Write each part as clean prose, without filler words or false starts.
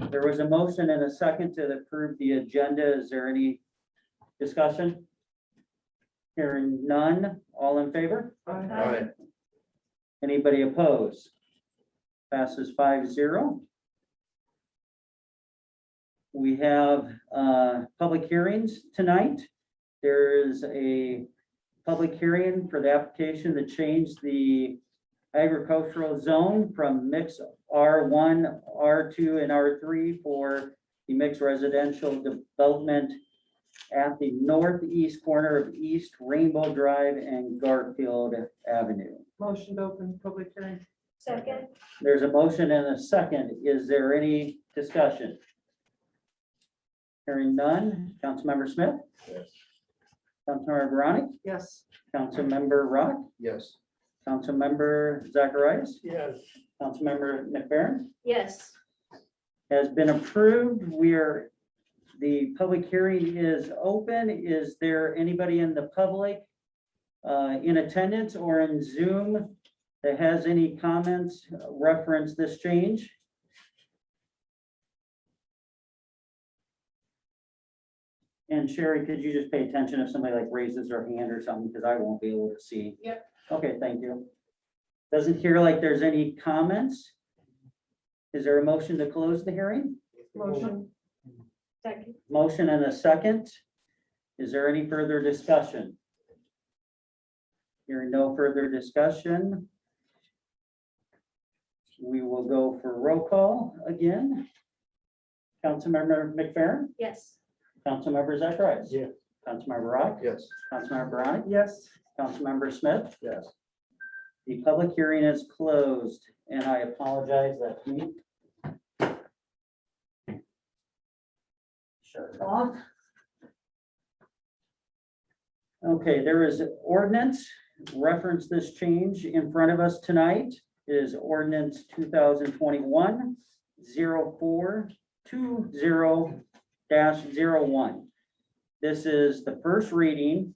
There was a motion and a second to approve the agenda. Is there any discussion? Hearing none. All in favor? Aye. Anybody opposed? Passes 5-0. We have public hearings tonight. There is a public hearing for the application to change the agricultural zone from mixed R1, R2, and R3 for the mixed residential development at the northeast corner of East Rainbow Drive and Garfield Avenue. Motion to open public hearing. Second. There's a motion and a second. Is there any discussion? Hearing none. Councilmember Smith? Yes. Councilmember Veronic? Yes. Councilmember Rock? Yes. Councilmember Zacarias? Yes. Councilmember McFerren? Yes. Has been approved. The public hearing is open. Is there anybody in the public in attendance or in Zoom that has any comments reference this change? And Shari, could you just pay attention if somebody like raises their hand or something, because I won't be able to see. Yep. Okay, thank you. Doesn't hear like there's any comments. Is there a motion to close the hearing? Motion. Second. Motion and a second. Is there any further discussion? Hearing no further discussion, we will go for roll call again. Councilmember McFerren? Yes. Councilmember Zacharias? Yeah. Councilmember Rock? Yes. Councilmember Veronic? Yes. Councilmember Smith? Yes. The public hearing is closed, and I apologize, that's me. Shut it off. Okay, there is an ordinance reference this change in front of us tonight is ordinance 2021-0420-01. This is the first reading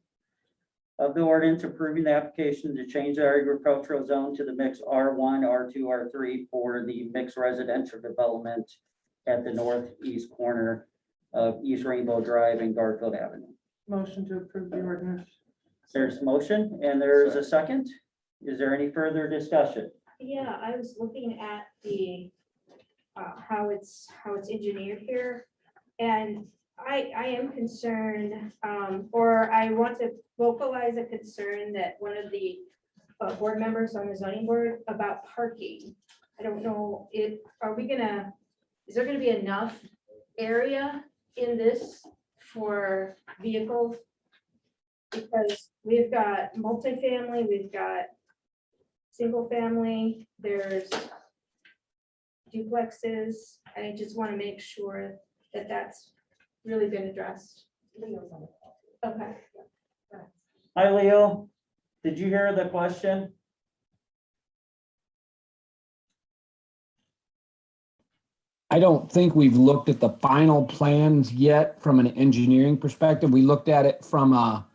of the ordinance approving the application to change the agricultural zone to the mixed R1, R2, R3 for the mixed residential development at the northeast corner of East Rainbow Drive and Garfield Avenue. Motion to approve the ordinance. There's a motion and there's a second. Is there any further discussion? Yeah, I was looking at the, how it's engineered here. And I am concerned, or I want to vocalize a concern that one of the board members on the zoning board about parking. I don't know, is there gonna be enough area in this for vehicles? Because we've got multifamily, we've got single family, there's duplexes. I just want to make sure that that's really been addressed. Okay. Hi, Leo. Did you hear the question? I don't think we've looked at the final plans yet from an engineering perspective. We looked at it from a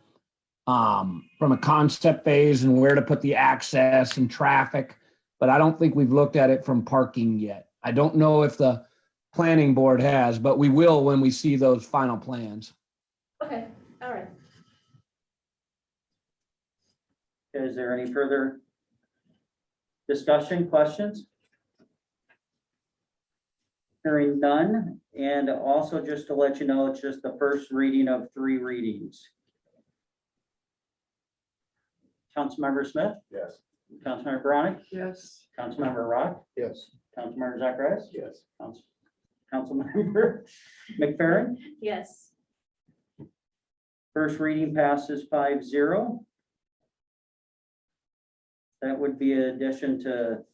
concept phase and where to put the access and traffic, but I don't think we've looked at it from parking yet. I don't know if the planning board has, but we will when we see those final plans. Okay, all right. Is there any further discussion, questions? Hearing none, and also just to let you know, it's just the first reading of 3 readings. Councilmember Smith? Yes. Councilmember Veronic? Yes. Councilmember Rock? Yes. Councilmember Zacharias? Yes. Councilmember McFerren? Yes. First reading passes 5-0. That would be an addition to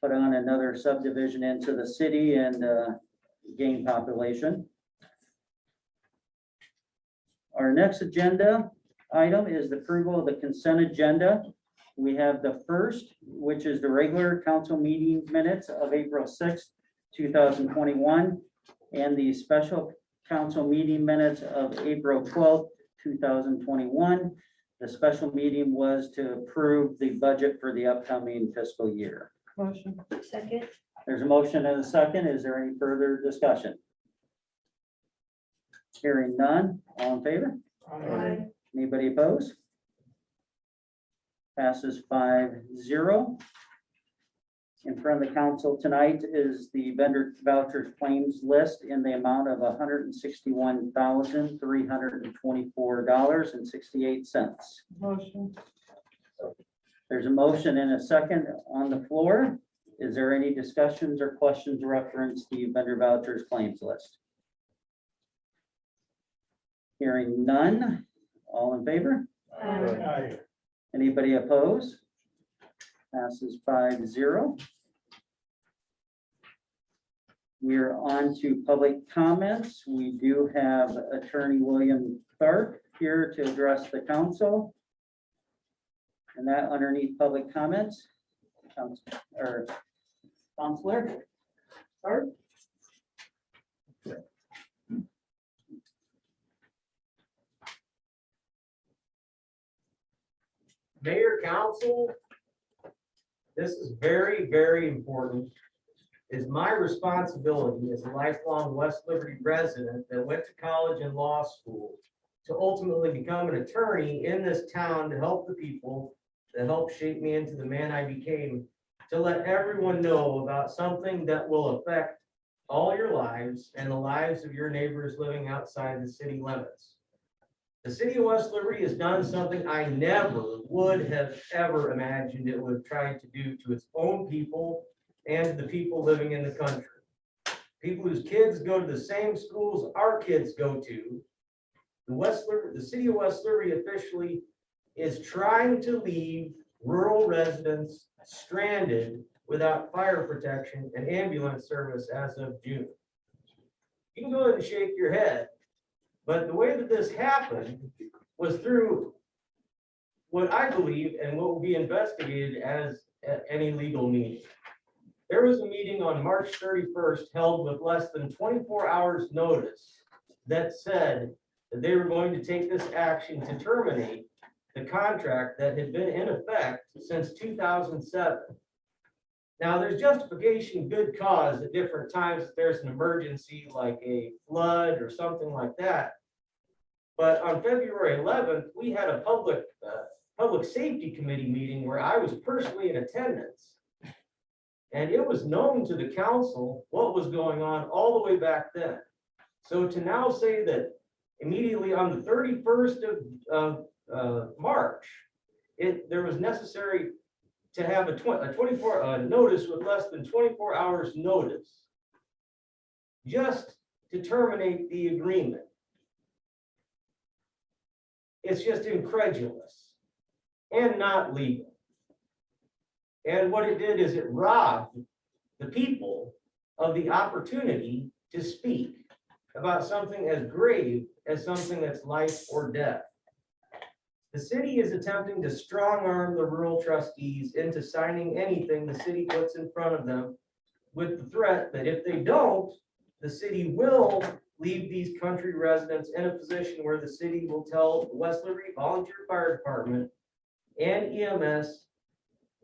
put on another subdivision into the city and gain population. Our next agenda item is the approval of the consent agenda. We have the first, which is the regular council meeting minutes of April 6th, 2021, and the special council meeting minutes of April 12th, 2021. The special meeting was to approve the budget for the upcoming fiscal year. Motion. Second. There's a motion and a second. Is there any further discussion? Hearing none, all in favor? Aye. Anybody opposed? Passes 5-0. In front of the council tonight is the vendor voucher claims list in the amount of $161,324.68. Motion. There's a motion and a second on the floor. Is there any discussions or questions reference the vendor vouchers claims list? Hearing none, all in favor? Aye. Anybody opposed? Passes 5-0. We're on to public comments. We do have Attorney William Tharp here to address the council. And that underneath public comments, Counselor Tharp. Mayor, council, this is very, very important. It's my responsibility as a lifelong West Liberty resident that went to college and law school to ultimately become an attorney in this town to help the people that helped shape me into the man I became, to let everyone know about something that will affect all your lives and the lives of your neighbors living outside the city limits. The city of West Liberty has done something I never would have ever imagined it would have tried to do to its own people and to the people living in the country. People whose kids go to the same schools our kids go to. The city of West Liberty officially is trying to leave rural residents stranded without fire protection and ambulance service as of June. You can go ahead and shake your head. But the way that this happened was through what I believe and what will be investigated as an illegal meeting. There was a meeting on March 31st held with less than 24 hours notice that said that they were going to take this action to terminate the contract that had been in effect since 2007. Now, there's justification, good cause at different times if there's an emergency like a flood or something like that. But on February 11th, we had a public safety committee meeting where I was personally in attendance. And it was known to the council what was going on all the way back then. So to now say that immediately on the 31st of March, there was necessary to have a 24 notice with less than 24 hours notice just to terminate the agreement. It's just incredulous and not legal. And what it did is it robbed the people of the opportunity to speak about something as grave as something that's life or death. The city is attempting to strong arm the rural trustees into signing anything the city puts in front of them with the threat that if they don't, the city will leave these country residents in a position where the city will tell the West Liberty Volunteer Fire Department and EMS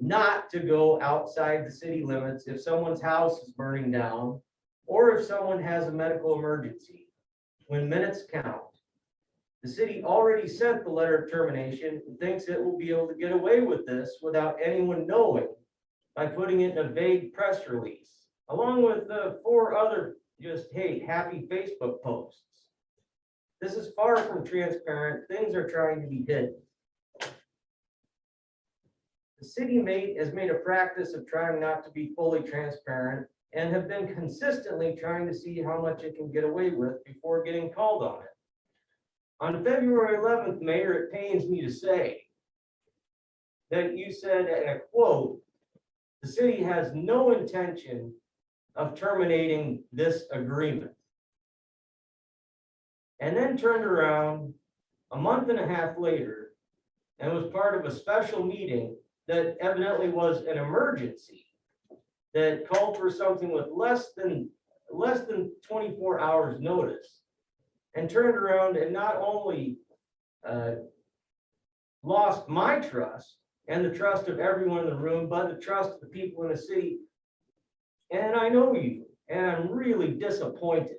not to go outside the city limits if someone's house is burning down or if someone has a medical emergency, when minutes count. The city already sent the letter of termination and thinks it will be able to get away with this without anyone knowing by putting it in a vague press release, along with the 4 other just, hey, happy Facebook posts. This is far from transparent. Things are trying to be hidden. The city has made a practice of trying not to be fully transparent and have been consistently trying to see how much it can get away with before getting called on it. On February 11th, Mayor, it pains me to say that you said, and I quote, "The city has no intention of terminating this agreement." And then turned around a month and a half later and was part of a special meeting that evidently was an emergency that called for something with less than 24 hours notice, and turned around and not only lost my trust and the trust of everyone in the room, but the trust of the people in the city And I know you, and I'm really disappointed.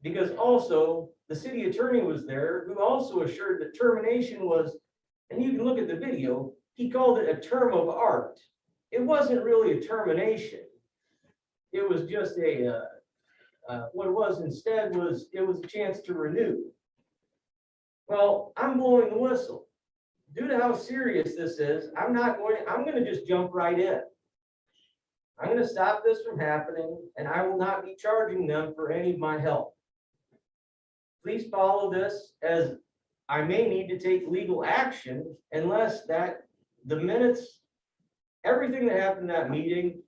Because also, the city attorney was there, who also assured that termination was, and you can look at the video, he called it a term of art. It wasn't really a termination. It was just what it was instead was, it was a chance to renew. Well, I'm blowing the whistle. Due to how serious this is, I'm gonna just jump right in. I'm gonna stop this from happening, and I will not be charging them for any of my help. Please follow this, as I may need to take legal action unless the minutes, everything that happened in that meeting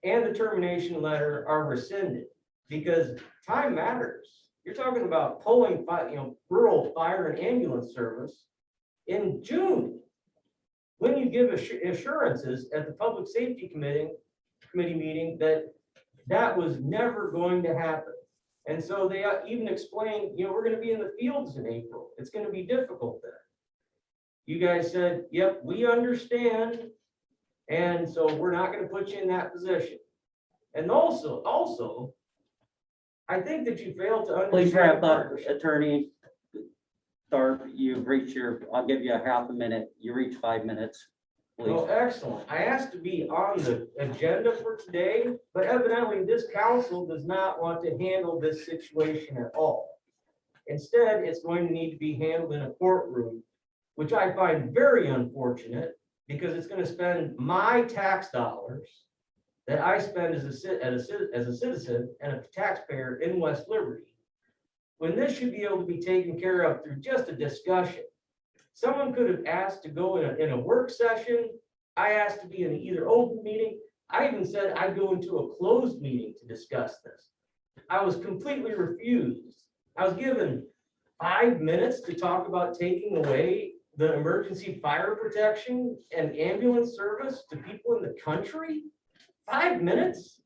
and the termination letter are rescinded, because time matters. You're talking about pulling, rural fire and ambulance service in June, when you give assurances at the Public Safety Committee meeting that was never going to happen. And so they even explained, we're going to be in the fields in April. It's going to be difficult there. You guys said, yep, we understand. And so we're not going to put you in that position. And also, I think that you failed to understand. Please wrap up, Attorney Tharp. You've reached I'll give you a half a minute. You reach 5 minutes. Please. Oh, excellent. I asked to be on the agenda for today, but evidently this council does not want to handle this situation at all. Instead, it's going to need to be handled in a courtroom, which I find very unfortunate, because it's going to spend my tax dollars that I spend as a citizen and a taxpayer in West Liberty, when this should be able to be taken care of through just a discussion. Someone could have asked to go in a work session. I asked to be in either open meeting. I even said I'd go into a closed meeting to discuss this. I was completely refused. I was given 5 minutes to talk about taking away the emergency fire protection and ambulance service to people in the country. 5 minutes?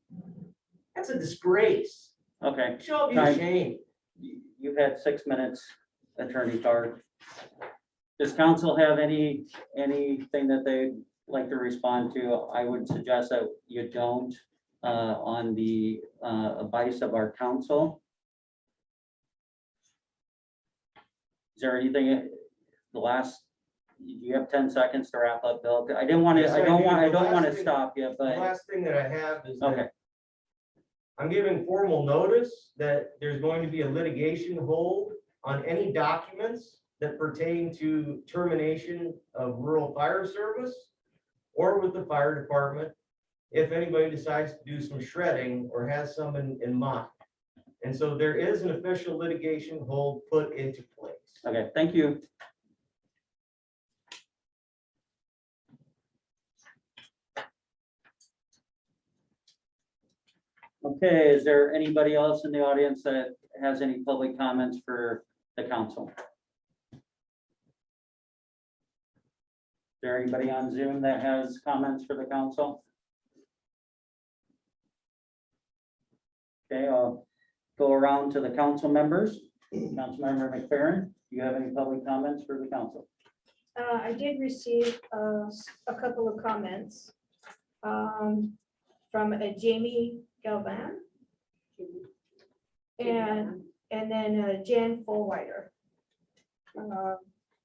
That's a disgrace. Okay. You should all be Time. ashamed. You've had 6 minutes, Attorney Tharp. Does council have anything that they'd like to respond to? I would suggest that you don't, on the advice of our council. Is there anything, you have 10 seconds to wrap up, Bill. I didn't want to, Yes, I don't I do. want to The stop you, The but, last thing that I have is okay, that I'm giving formal notice that there's going to be a litigation hold on any documents that pertain to termination of rural fire service or with the fire department, if anybody decides to do some shredding or has some in mind. And so there is an official litigation hold put into place. okay, thank you. Okay, is there anybody else in the audience that has any public comments for the council? Is there anybody on Zoom that has comments for the council? Okay, I'll go around to the council members. Councilmember McFerren, do you have any public comments for the council? I did receive a couple of comments from a Jamie Galvan and then Jan Fullwider.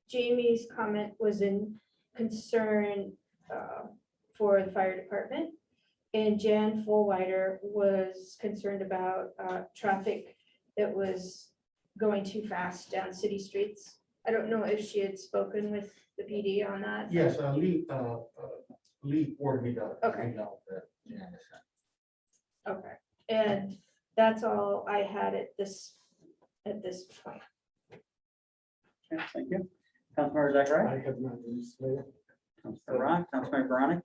Jamie's comment was in concern for the fire department, and Jan Fullwider was concerned about traffic that was going too fast down city streets. I don't know if she had spoken with the PD on that. Yes, Lee forwarded me that. Okay. Yeah. Okay, and that's all I had at this point. Okay, thank you. Councilmember Zachariah, I have not been submitted. Councilmember Rock, Councilmember Veronic,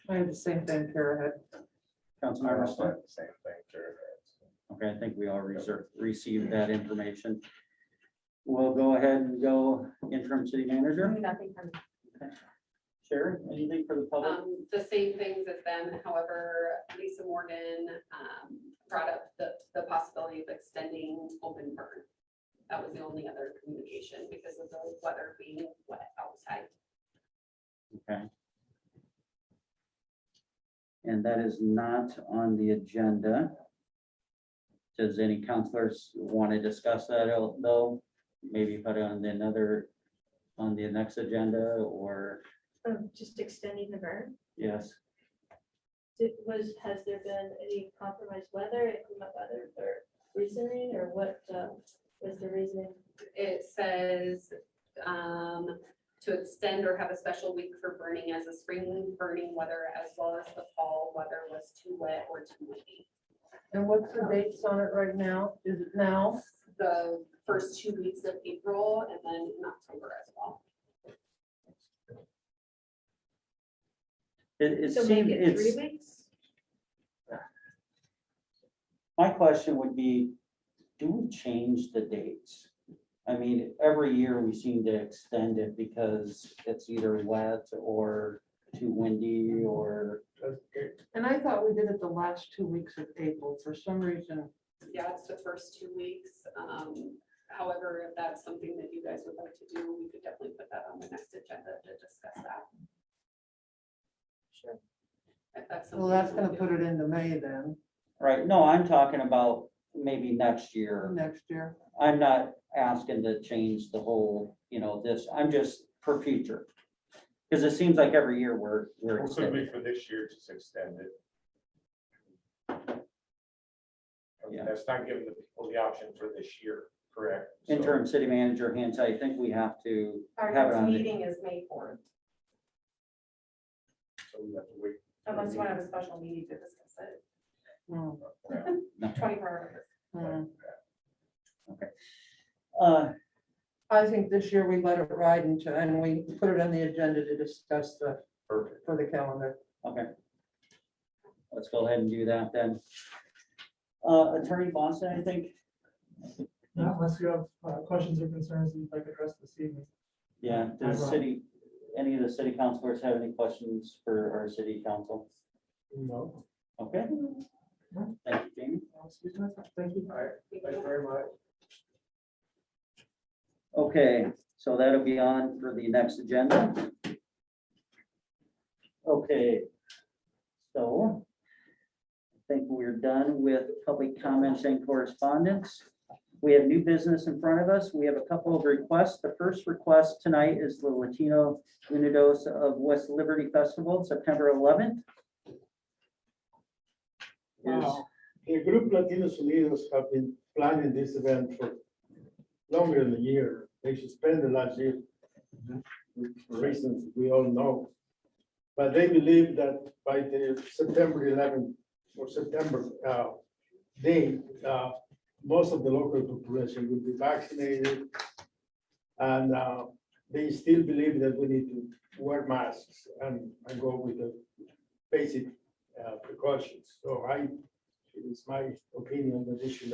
I have the same thing, Kara had. Councilmember Smith. Same thing, sure. Okay, I think we all received that information. We'll go ahead and go interim city manager. Nothing from Shari, anything for the public? the same things as them. However, Lisa Morgan brought up the possibility of extending open burn. That was the only other communication because of the weather being wet outside. Okay. and that is not on the agenda. Does any counselors want to discuss that though? Maybe put it on on the next agenda, or, Just extending the burn. yes, Has there been any compromised weather, inclement weather or reasoning, or what was the reasoning? It says to extend or have a special week for burning as the spring burning weather as well as the fall weather was too wet or too windy. And what's the dates on it right now? Is it now? The first 2 weeks of April and then in October as well. it So make seems, it 3 it's, weeks? my question would be, do we change the dates? I mean, every year we seem to extend it because it's either wet or too windy or, And I thought we did it the last 2 weeks of April for some reason. Yeah, it's the first 2 weeks. However, if that's something that you guys would like to do, we could definitely put that on the next agenda to discuss that. Sure. If that's Well, that's gonna put it into May then, right? No, I'm talking about maybe next year. next year. I'm not asking to change the whole, this, I'm just for future. Because it seems like every year we're Well, could we extending. for this year just extend it? I mean, Yeah. that's not giving the people the option for this year, correct? So- Interim city manager Hansen, I think we have to Our have it next on. meeting is May 4th, So we have to wait. unless you want to have a special meeting to discuss it, Hmm, 24 hours. hmm. Uh, I think this year we let it ride and we put it on the agenda to discuss Perfect. for the calendar. Okay. Let's go ahead and do that then. Attorney Bosten, I think, Not unless you have questions or concerns that you'd like addressed this evening. yeah, does any of the city councilors have any questions for our city council? No. Okay. Thank you, Jamie. Excuse me, thank you. All right, thank you very much. Okay, so that'll be on for the next agenda. Okay. So I think we're done with public comments and correspondence. We have new business in front of us. We have a couple of requests. The first request tonight is the Latino Unidos of West Liberty Festival, September 11th. The group Latinos Unidos have been planning this event for longer than a year. They suspended the last year for reasons we all know. But they believe that by the September 11th or September date, most of the local population will be vaccinated. And they still believe that we need to wear masks and go with the basic precautions. So it's my opinion that we should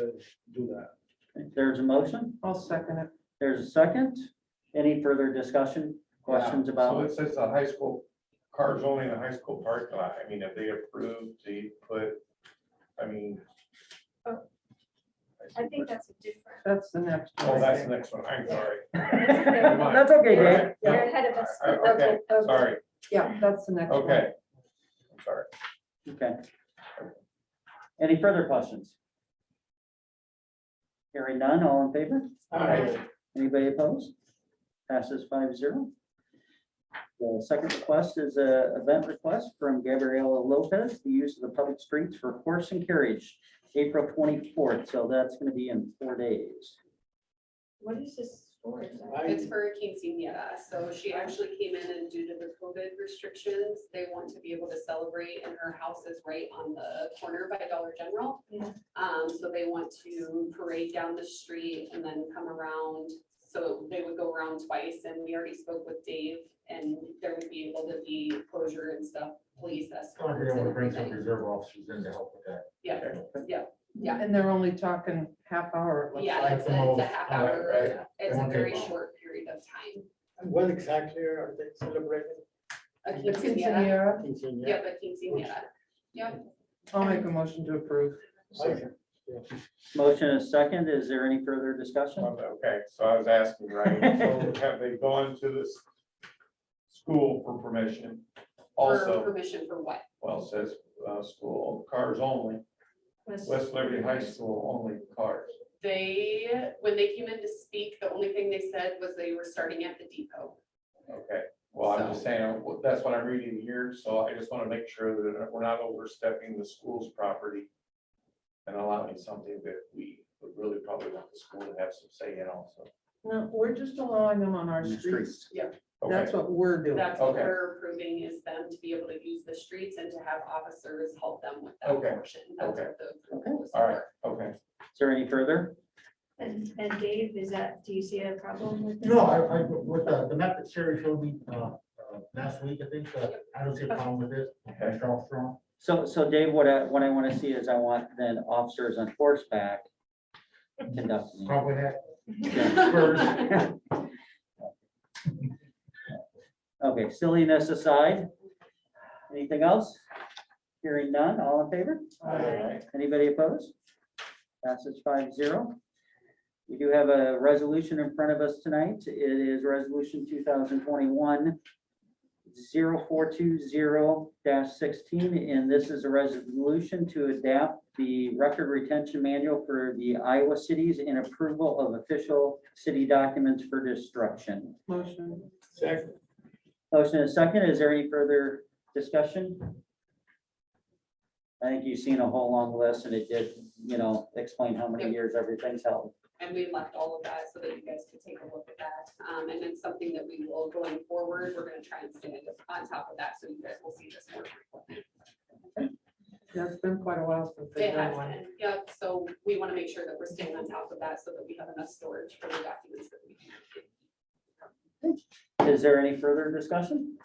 do that. There's a motion. I'll second it. There's a second. Any further discussion, questions So about? it says the high school, cars only in the high school parking lot. I mean, if they approve to put, I mean. I think that's a different. That's the next one. Oh, I that's the think. next one. I'm sorry. That's okay, Dave. All right. You're ahead of us. Okay, sorry. Yeah, that's the next one. Okay. I'm sorry. Okay. Any further questions? Hearing none, all in favor? Aye. Anybody opposed? Passes 5-0. The second request is a event request from Gabriela Lopez, the use of the public streets for horse and carriage, April 24th. So that's going to be in 4 days. What is this for? It's for a quinceañera. So she actually came in and due to the COVID restrictions, they want to be able to celebrate and her house is right on the corner by Dollar General. Yeah. So they want to parade down the street and then come around. So they would go around twice and we already spoke with Dave and there would be able to be closure and stuff, police escorts and everything. reserve officers in to help with that. Yeah, And they're only talking half hour. it looks yeah, like. it's a half hour, Right. it's a very short period of time. And what exactly are they celebrating? A The quinceañera, quinceañera. yeah, but quinceañera, yep. I'll make a motion to approve. Motion is second. Is there any further discussion? Okay, so I was asking, right, so have they gone to this school for permission? For Also, permission for what? well, it says school, cars only, West Liberty High School, only cars. They, when they came in to speak, the only thing they said was they were starting at the depot. Okay, well, I'm just saying, that's what I'm reading here, so I just want to make sure that we're not overstepping the school's property and allowing something that we would really probably want the school to have some say in also. No, we're just allowing them on our On the streets. That's Okay, what we're doing. That's what Okay. we're approving, is them to be able to use the streets and to have officers help them with that Okay. portion. That's Okay. what the approval was all right, for. okay. Is there any further? And Dave, do you see a problem with that? No, I, with the map that Shari showed me, last week, I think, I don't see a problem with it. Okay. Strong. So Dave, what I want to see is I want then officers on horseback conducting. Probably that. Okay, silliness aside, anything else? Hearing none, all in favor? Aye. Anybody opposed? Passes 5-0. We do have a resolution in front of us tonight. It is resolution 2021-0420-16, and this is a resolution to adapt the record retention manual for the Iowa cities and approval of official city documents for destruction. Motion. Second. Motion and second. Is there any further discussion? I think you've seen a whole long list, and it did, explain how many years everything's held. And we left all of that so that you guys could take a look at that. And it's something that we will, going forward, we're gonna try and stay on top of that, so you guys will see this more frequently. Yeah, it's been quite a while since they've It done has one. been, yep, so we wanna make sure that we're staying on top of that, so that we have enough storage for the documents that we can. Is there any further discussion?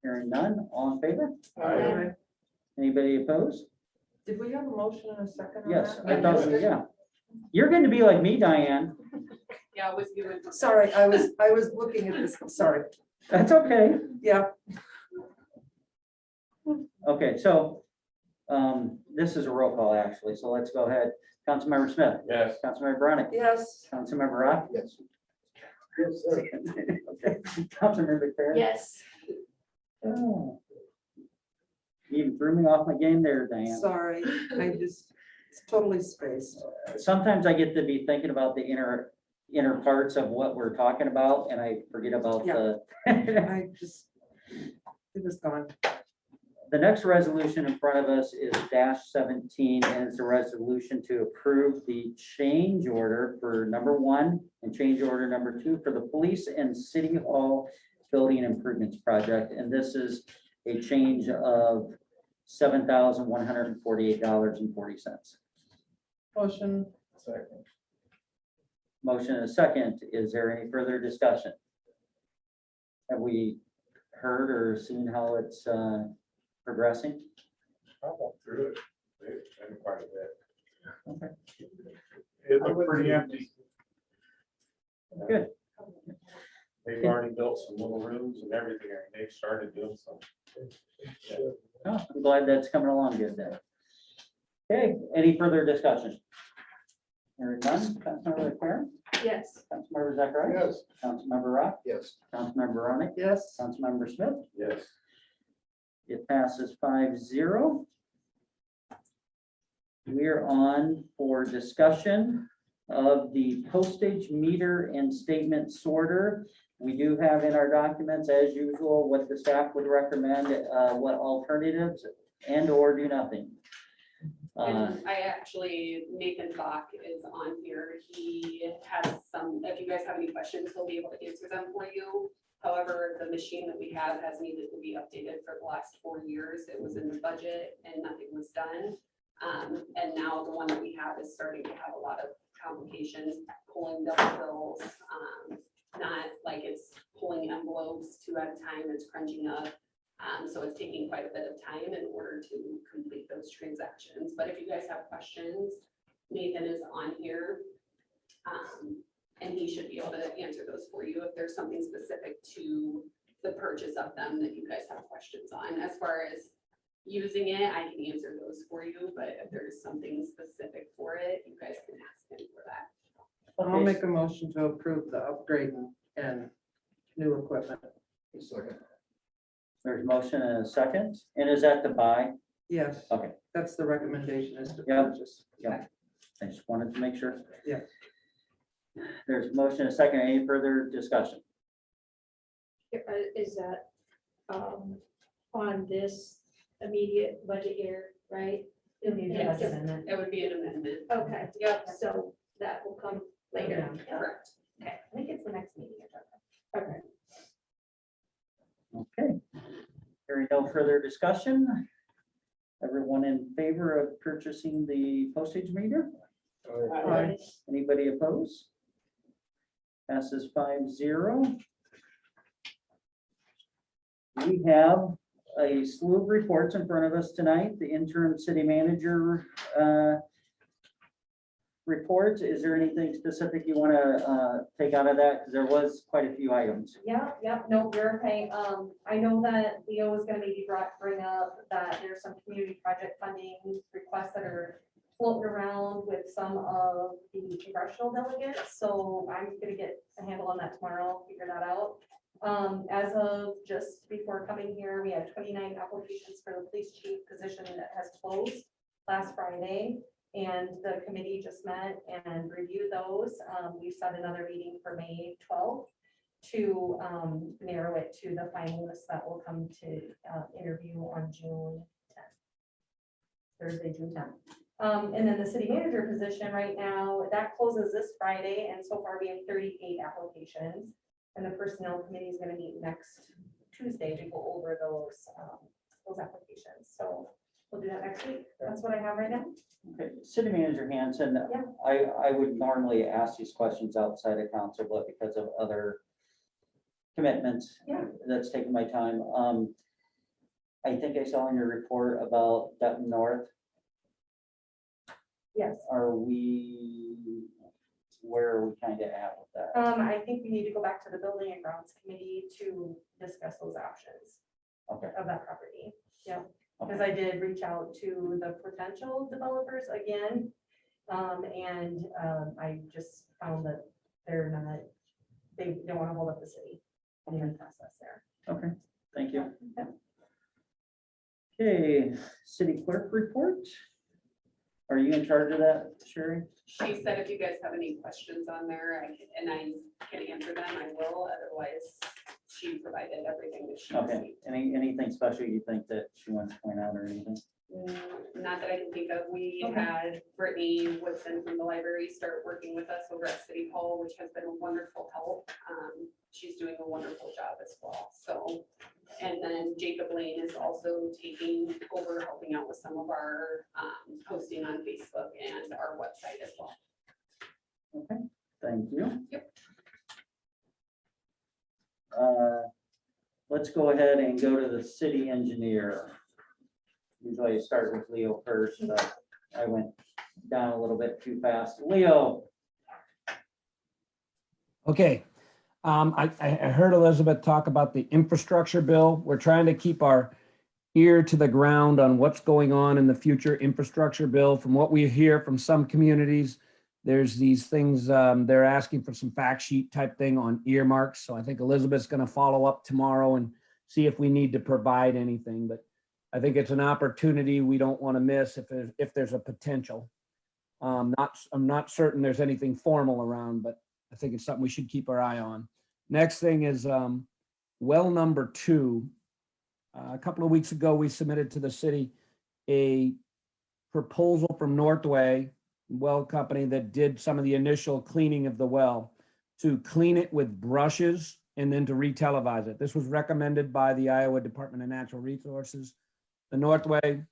Hearing none, all in favor? Aye. Anybody opposed? Did we have a motion and a second on Yes, that? I thought, yeah. You're going to be like me, Diane. Yeah, it was you and. Sorry, I was looking at this, sorry. That's okay. Yeah, Okay, so this is a roll call, actually, so let's go ahead. Councilmember Smith, Yes. Councilmember Browning, yes, Councilmember Rock. Yes. Yes, sir. Okay, Councilmember McFerrin. Yes. Oh. You even threw me off my game there, Diane. sorry, it's totally spaced. Sometimes I get to be thinking about the inner parts of what we're talking about, and I forget about the. It was gone. The next resolution in front of us is -17, and it's a resolution to approve the change order for number 1 and change order number 2 for the police and city hall building improvements project. And this is a change of $7,148.40. Motion. Second. Motion and a second. Is there any further discussion? Have we heard or seen how it's progressing? I walked through it. It's been quite a bit. Okay. It looked pretty empty. Good. They've already built some little rooms and everything, and they've started doing some. Oh, I'm glad that's coming along good then. Okay, any further discussion? Hearing none, Councilmember McFerrin, Yes. Councilmember Zacarias, Yes. Councilmember Rock, Yes. Councilmember Ronick, Yes, Councilmember Smith. Yes. It passes 5-0. We're on for discussion of the postage meter and statement sorter. We do have in our documents, as usual, what the staff would recommend, what alternatives and or do nothing. And I actually, Nathan Bach is on here. He has some, if you guys have any questions, he'll be able to answer them for you. However, the machine that we have has needed to be updated for the last 4 years. It was in the budget and nothing was done. And now the one that we have is starting to have a lot of complications, pulling double bills. Not like it's pulling envelopes 2 at a time, it's crunching up. So it's taking quite a bit of time in order to complete those transactions. But if you guys have questions, Nathan is on here. And he should be able to answer those for you if there's something specific to the purchase of them that you guys have questions on. As far as using it, I can answer those for you, but if there's something specific for it, you guys can ask him for that. I'll make a motion to approve the upgrade and new equipment. Second. There's motion and a second. And is that to buy? Yes. Okay. That's the recommendation is to Yeah. purchase. I just wanted to make sure. Yeah. There's a motion, a second, any further discussion? Is that on this immediate budget year, right? You'll need to Yes. have an amendment. It would be an amendment. Okay, so that will come later. Correct. Okay, I think it's the next meeting. Okay. Okay. Hearing no further discussion. Everyone in favor of purchasing the postage meter? Aye. Anybody opposed? Passes 5-0. We have a slew of reports in front of us tonight. The interim city manager report. Is there anything specific you want to take out of that? Because there was quite a few items. Yeah, no, we're okay. I know that Leo was gonna maybe bring up that there's some community project funding requests that are floating around with some of the congressional delegates, so I'm gonna get a handle on that tomorrow, figure that out. As of just before coming here, we had 29 applications for the police chief position that has closed last Friday. And the committee just met and reviewed those. We set another meeting for May 12th to narrow it to the finalists that will come to interview on June 10th. Thursday, June 10th. And then the city manager position right now, that closes this Friday, and so far we have 38 applications. And the personnel committee is going to meet next Tuesday to go over those applications. So we'll do that next week. That's what I have right now. Okay, City Manager Hansen, Yeah. I would normally ask these questions outside of council, but because of other commitments, Yeah. that's taking my time. I think I saw in your report about Dutton North. Yes. Are where are we kind of at with that? I think we need to go back to the building and grounds committee to discuss those options Okay. of that property. Yeah, because I did reach out to the potential developers again. I just found that they don't want to hold up the city in the process there. Okay, thank you. Yeah. Okay, city clerk report. Are you in charge of that, Shari? She said if you guys have any questions on there, I can answer them, I will, otherwise she provided everything that she Okay, received. anything special you think that she wants to point out or anything? Not that I can think of. We Okay. had Brittany Woodson from the library start working with us over at City Hall, which has been a wonderful help. She's doing a wonderful job as well, so. And then Jacob Lane is also taking over, helping out with some of our posting on Facebook and our website as well. Okay, thank you. Yep. Let's go ahead and go to the city engineer. Usually I start with Leo first, but I went down a little bit too fast. Leo, Okay. I heard Elizabeth talk about the infrastructure bill. We're trying to keep our ear to the ground on what's going on in the future infrastructure bill. From what we hear from some communities, there's these things, they're asking for some fact sheet type thing on earmarks. So I think Elizabeth's going to follow up tomorrow and see if we need to provide anything. But I think it's an opportunity we don't want to miss if there's a potential. I'm not certain there's anything formal around, but I think it's something we should keep our eye on. Next thing is well number 2. A couple of weeks ago, we submitted to the city a proposal from Northway Well Company that did some of the initial cleaning of the well to clean it with brushes and then to re-televise it. This was recommended by the Iowa Department of Natural Resources. The Northway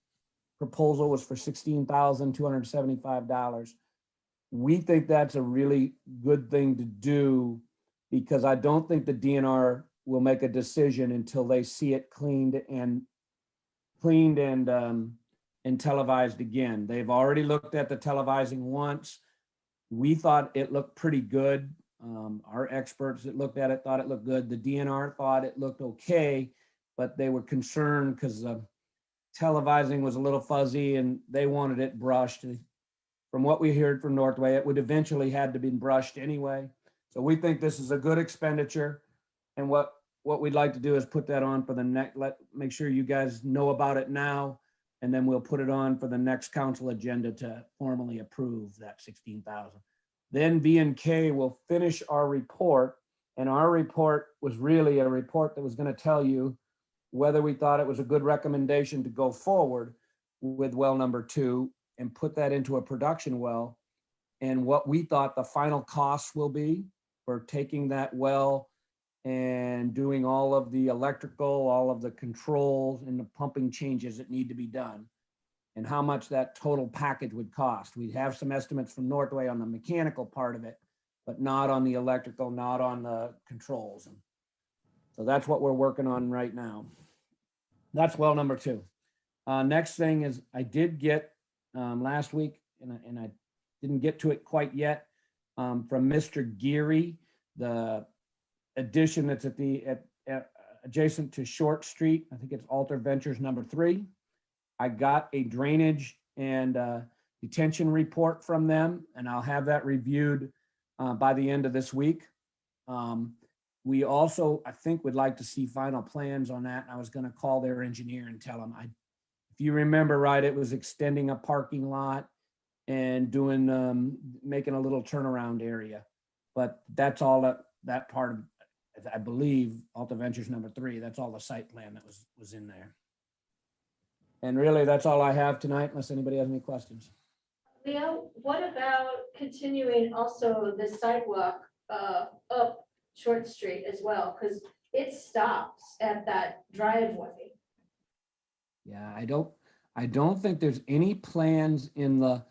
proposal was for $16,275. We think that's a really good thing to do because I don't think the DNR will make a decision until they see it cleaned and televised again. They've already looked at the televising once. We thought it looked pretty good. Our experts that looked at it thought it looked good. The DNR thought it looked okay, but they were concerned because the televising was a little fuzzy and they wanted it brushed. From what we heard from Northway, it would eventually had to be brushed anyway. So we think this is a good expenditure. And what we'd like to do is put that on for the next, make sure you guys know about it now. And then we'll put it on for the next council agenda to formally approve that 16,000. Then B&K will finish our report. And our report was really a report that was going to tell you whether we thought it was a good recommendation to go forward with well number 2 and put that into a production well, and what we thought the final costs will be for taking that well and doing all of the electrical, all of the controls and the pumping changes that need to be done, and how much that total package would cost. We have some estimates from Northway on the mechanical part of it, but not on the electrical, not on the controls. And so that's what we're working on right now. That's well number 2. Next thing is I did get last week, and I didn't get to it quite yet, from Mr. Geary, the addition that's at adjacent to Short Street. I think it's Alter Ventures number 3. I got a drainage and detention report from them, and I'll have that reviewed by the end of this week. We also, I think, would like to see final plans on that. I was going to call their engineer and tell them, if you remember right, it was extending a parking lot and doing, making a little turnaround area. But that's all that part of, I believe, Alta Ventures number 3, that's all the site plan that was in there. And really, that's all I have tonight, unless anybody has any questions. Leo, what about continuing also the sidewalk up Short Street as well? Because it stops at that driveway. Yeah, I don't think there's any plans in the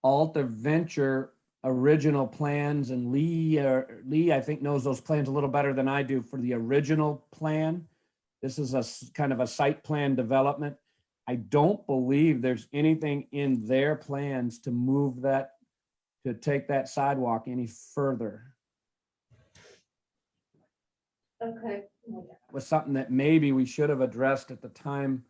Alta Venture original plans, and Lee, I think, knows those plans a little better than I do for the original plan. This is a kind of a site plan development. I don't believe there's anything in their plans to move that, to take that sidewalk any further. Okay. It was something that maybe we should have addressed at the time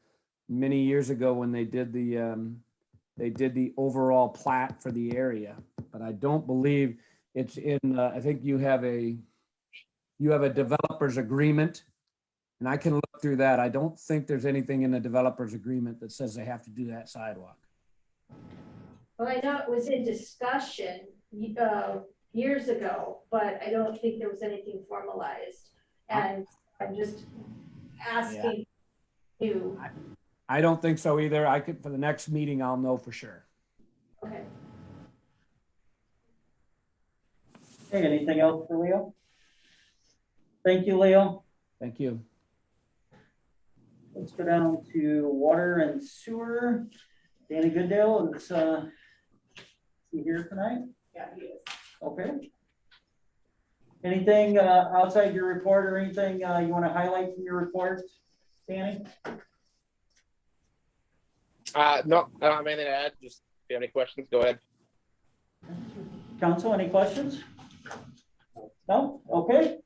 many years ago when they did the overall plat for the area, but I don't believe it's in, I think you have a developer's agreement, and I can look through that. I don't think there's anything in the developer's agreement that says they have to do that sidewalk. Well, I know it was in discussion years ago, but I don't think there was anything formalized. And I'm just asking you. I don't think so either. I could, for the next meeting, I'll know for sure. Okay. Hey, anything else for Leo? Thank you, Leo. Thank you. Let's go down to water and sewer. Danny Goodale is he here tonight? Yeah, he is. Okay. Anything outside your report or anything you want to highlight from your report, Danny? No, I don't have anything to add. Just if you have any questions, go ahead. Council, any questions? No? Okay.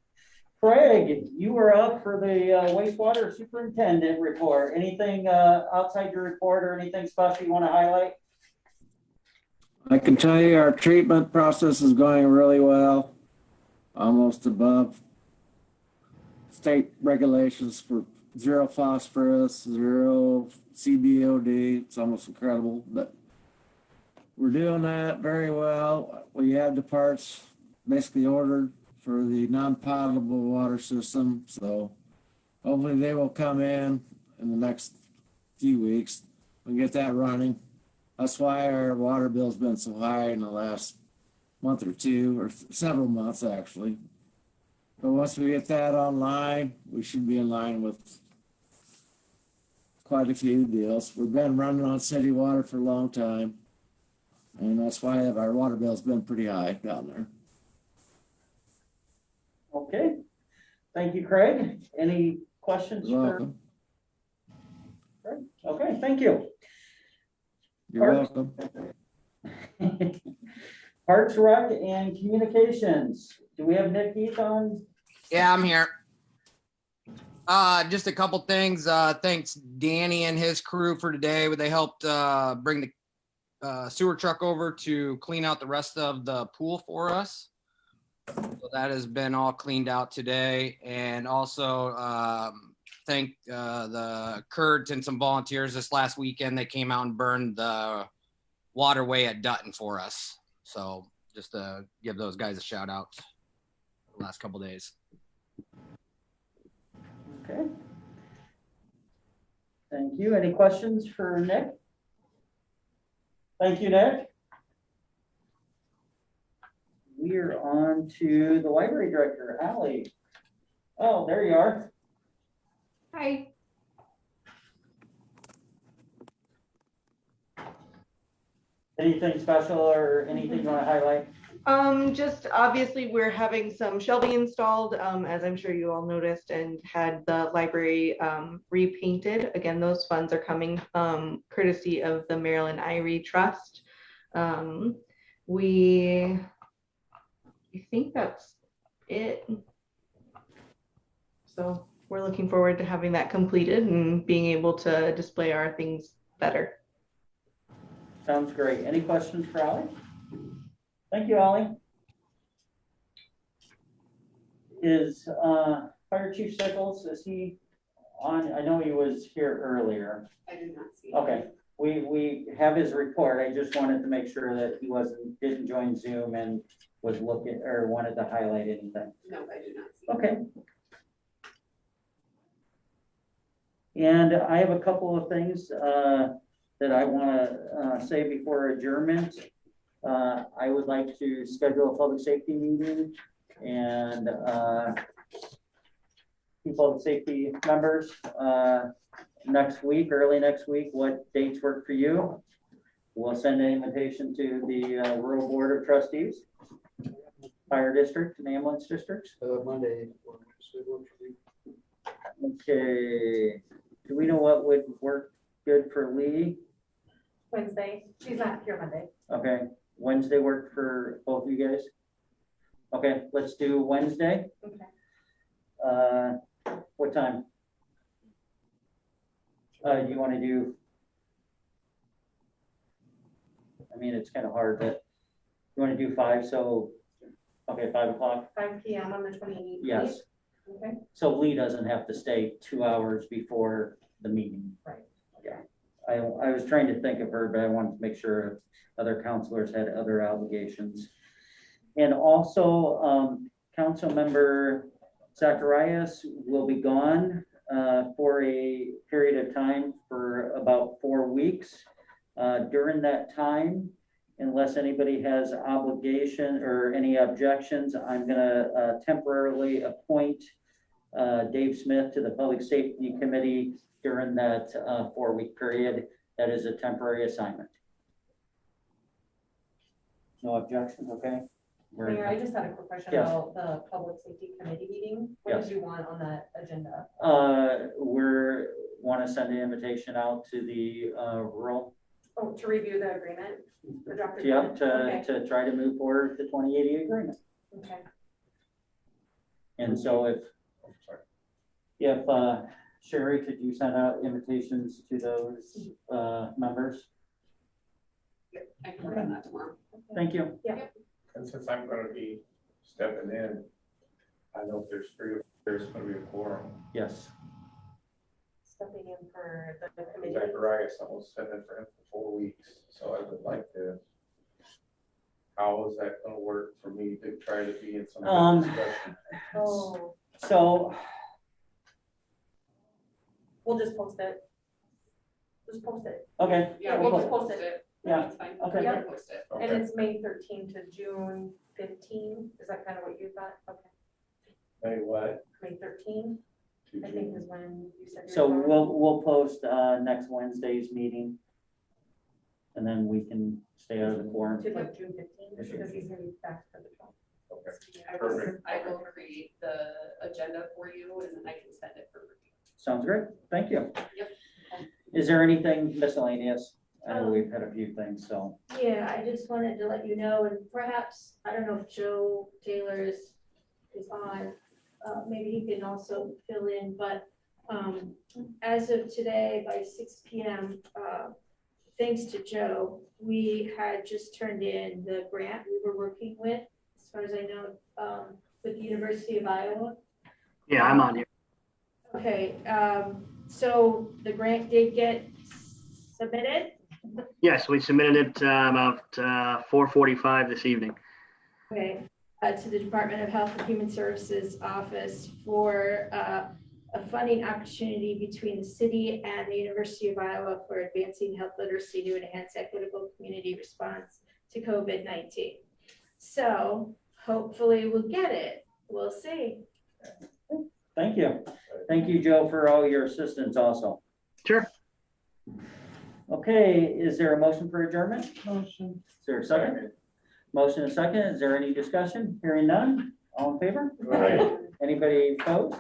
Craig, you were up for the wastewater superintendent report. Anything outside your report or anything special you want to highlight? I can tell you our treatment process is going really well, almost above state regulations for zero phosphorus, zero CBOD. It's almost incredible, but we're doing that very well. We have the parts basically ordered for the non-potable water system, so hopefully they will come in the next few weeks and get that running. That's why our water bill's been so high in the last month or two, or several months actually. But once we get that online, we should be in line with quite a few deals. We've been running on city water for a long time, and that's why our water bill's been pretty high down there. Okay. Thank you, Craig. Any questions? You're welcome. Craig? Okay, thank you. You're welcome. Parks, Rec, and Communications. Do we have Nick Heath on? Yeah, I'm here. Just a couple things. Thanks Danny and his crew for today. They helped bring the sewer truck over to clean out the rest of the pool for us. So that has been all cleaned out today. And also thank the Geertz and some volunteers this last weekend. They came out and burned the waterway at Dutton for us. So just to give those guys a shout out the last couple days. Okay. Thank you. Any questions for Nick? Thank you, Nick. We're on to the library director, Allie. Oh, there you are. Hi. Anything special or anything you want to highlight? Just obviously we're having some shelving installed, as I'm sure you all noticed, and had the library repainted. Again, those funds are coming courtesy of the Maryland Irie Trust. I think that's it. So we're looking forward to having that completed and being able to display our things better. Sounds great. Any questions for Allie? Thank you, Allie. Is Fire Chief Sickles, is he on? I know he was here earlier. I do not see. Okay, we have his report. I just wanted to make sure that he didn't join Zoom and was looking or wanted to highlight anything. No, I do not see. Okay. And I have a couple of things that I want to say before adjournment. I would like to schedule a public safety meeting and public safety members next week, early next week. What dates work for you? We'll send an invitation to the Rural Board of Trustees, Fire District and Ambulance Districts. Monday. Okay. Do we know what would work good for Lee? Wednesday. She's not here Monday. Okay, Wednesday work for both of you guys? Okay, let's do Wednesday. Okay. What time? You want to do? I mean, it's kind of hard, but you want to do 5, so, okay, 5 o'clock? 5 p.m. on the 28th. Yes. Okay. So Lee doesn't have to stay 2 hours before the meeting. Right. Yeah. I was trying to think of her, but I wanted to make sure other counselors had other obligations. And also, Council Member Zacarias will be gone for a period of time for about 4 weeks. During that time, unless anybody has obligation or any objections, I'm gonna temporarily appoint Dave Smith to the Public Safety Committee during that 4-week period. That is a temporary assignment. No objections, okay? Mayor, I just had a quick question Yes. about the public safety committee meeting. What Yes. did you want on that agenda? We're want to send an invitation out to the rural, Oh, to review the agreement? The draft yeah, agreement? Okay. to try to move forward the 2080 agreement. Okay. And so if Shari, could you send out invitations to those members? I can work on that tomorrow. Thank you. Yeah. And since I'm gonna be stepping in, I know if there's gonna be a quorum. Yes. Stepping in for the committee. Zacarias, I was sitting in for him for 4 weeks, so I would like to. How is that gonna work for me to try to be in some kind of discussion? Oh, So we'll just post it. Just post it. okay. Yeah, we'll we'll just post post it. Yeah. That's fine. Okay. Yeah, post it. And Okay. it's May 13 to June 15. Is that kind of what you thought? Okay. Hey, what? May 13, I think is when you said. you So were going. we'll post next Wednesday's meeting. And then we can stay out of the quorum. To like June 15, because he's gonna be back for the 12th. Okay. I will create the agenda for you and then I can send it for review. Sounds great. Thank you. Yep. Is there anything miscellaneous? I know we've had a few things, so. Yeah, I just wanted to let you know, and perhaps, I don't know if Joe Taylor is on, maybe he can also fill in, but as of today, by 6 p.m., thanks to Joe, we had just turned in the grant we were working with, as far as I know, with the University of Iowa. Yeah, I'm on here. Okay, so the grant did get submitted? Yes, we submitted it about 4:45 this evening. Okay, to the Department of Health and Human Services Office for a funding opportunity between the city and the University of Iowa for advancing health literacy to enhance equitable community response to COVID-19. So hopefully we'll get it. We'll see. Thank you. Thank you, Joe, for all your assistance also. Sure. Okay, is there a motion for adjournment? Motion. Is there a second? Motion and second. Is there any discussion? Hearing none? All in favor? Right. Anybody opposed?